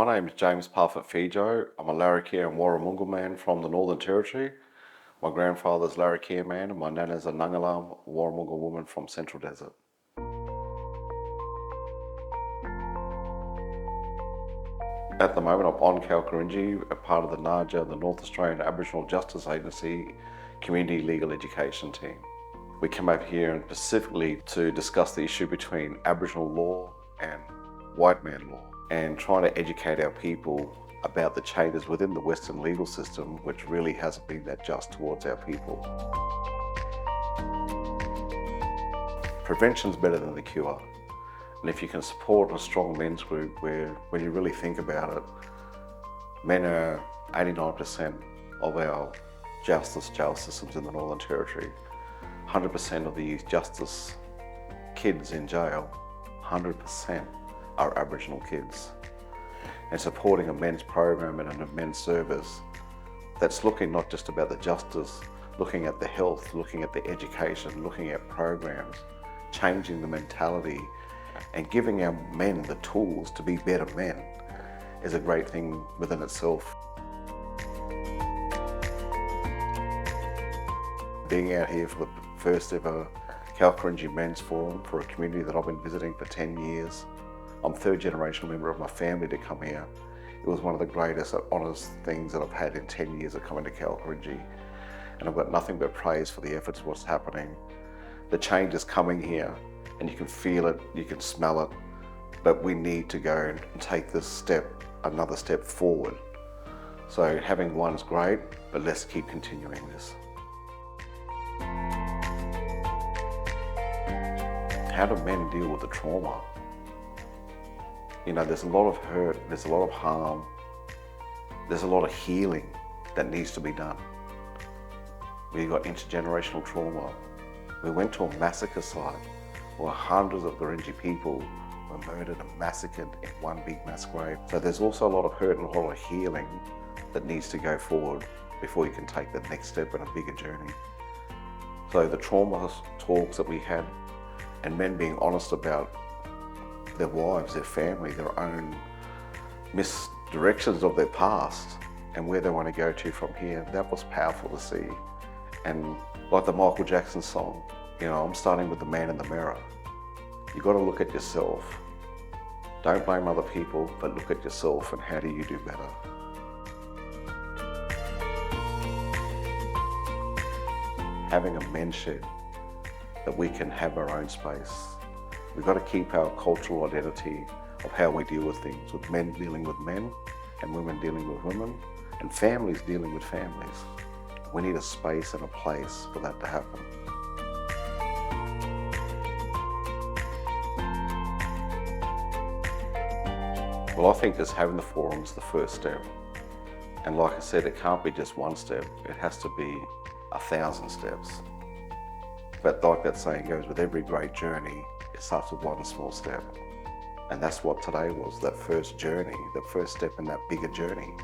My name is James Parfitt. I'm a Larrakia and Warramunga man from the Northern Territory. My grandfather's Larrakia man and my nana's a Nangalam Warramunga woman from Central Desert. At the moment I'm on Gurindji, a part of the NAJA, the North Australian Aboriginal Justice Agency Community Legal Education Team. We came out here and specifically to discuss the issue between Aboriginal law and white man law, and trying to educate our people about the changes within the Western legal system, which really hasn't been that just towards our people. Prevention's better than the cure. And if you can support a strong men's group where, when you really think about it, men are 89% of our justice jail systems in the Northern Territory. 100% of the youth justice kids in jail, 100% are Aboriginal kids. And supporting a men's program and a men's service that's looking not just about the justice, looking at the health, looking at the education, looking at programs, changing the mentality and giving our men the tools to be better men is a great thing within itself. Being out here for the first ever Gurindji Men's Forum for a community that I've been visiting for 10 years. I'm third generation member of my family to come here. It was one of the greatest honest things that I've had in 10 years of coming to Gurindji. And I've got nothing but praise for the efforts of what's happening. The change is coming here and you can feel it, you can smell it, but we need to go and take this step, another step forward. So having one is great, but let's keep continuing this. How do men deal with the trauma? You know, there's a lot of hurt, there's a lot of harm, there's a lot of healing that needs to be done. We've got intergenerational trauma. We went to a massacre site where hundreds of Gurindji people were murdered and massacred in one big mass grave. So there's also a lot of hurt and a lot of healing that needs to go forward before you can take the next step in a bigger journey. So the trauma talks that we had, and men being honest about their wives, their family, their own misdirections of their past and where they want to go to from here, that was powerful to see. And like the Michael Jackson song, you know, I'm starting with the man in the mirror. You've got to look at yourself. Don't blame other people, but look at yourself and how do you do better. Having a men's shed that we can have our own space. We've got to keep our cultural identity of how we deal with things, with men dealing with men and women dealing with women and families dealing with families. We need a space and a place for that to happen. Well, I think just having the forum is the first step. And like I said, it can't be just one step. It has to be 1,000 steps. But like that saying goes, with every great journey, it starts with one small step. And that's what today was, that first journey, the first step in that bigger journey.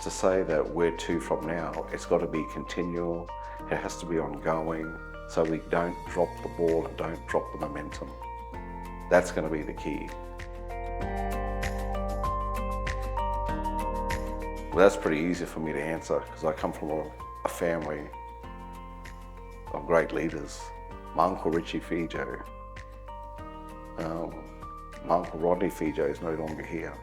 To say that where to from now, it's got to be continual, it has to be ongoing, so we don't drop the ball and don't drop the momentum. That's going to be the key. Well, that's pretty easy for me to answer because I come from a family of great leaders. My uncle Richie Fijo, my uncle Rodney Fijo is no longer here.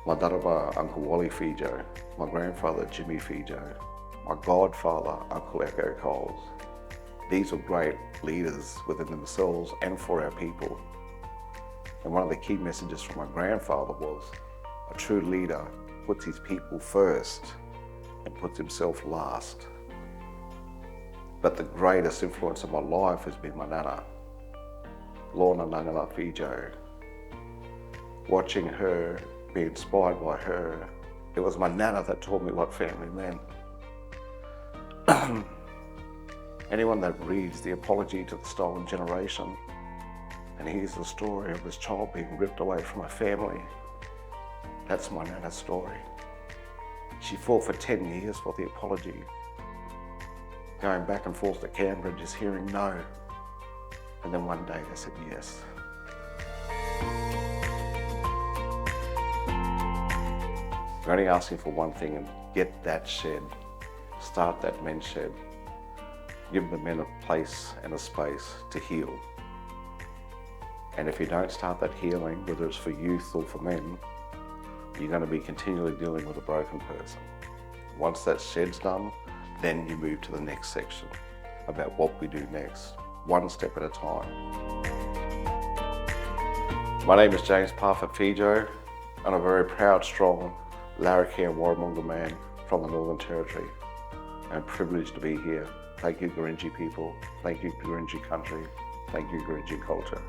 My Daraba, Uncle Wally Fijo, my grandfather Jimmy Fijo, my godfather Uncle Echo Coles. These were great leaders within themselves and for our people. And one of the key messages from my grandfather was, a true leader puts his people first and puts himself last. But the greatest influence of my life has been my nana, Lorna Nangala Fijo. Watching her, be inspired by her. It was my nana that taught me what family meant. Anyone that reads the Apology to the Stolen Generation and hears the story of this child being ripped away from her family, that's my nana's story. She fought for 10 years for the apology, going back and forth to Canberra, just hearing no. And then one day they said yes. You're only asking for one thing, and get that shed. Start that men's shed. Give the men a place and a space to heal. And if you don't start that healing, whether it's for youth or for men, you're going to be continually dealing with a broken person. Once that shed's done, then you move to the next section about what we do next, one step at a time. My name is James Parfitt Fijo, and I'm a very proud, strong Larrakia and Warramunga man from the Northern Territory. I'm privileged to be here. Thank you, Gurindji people. Thank you, Gurindji country. Thank you, Gurindji culture.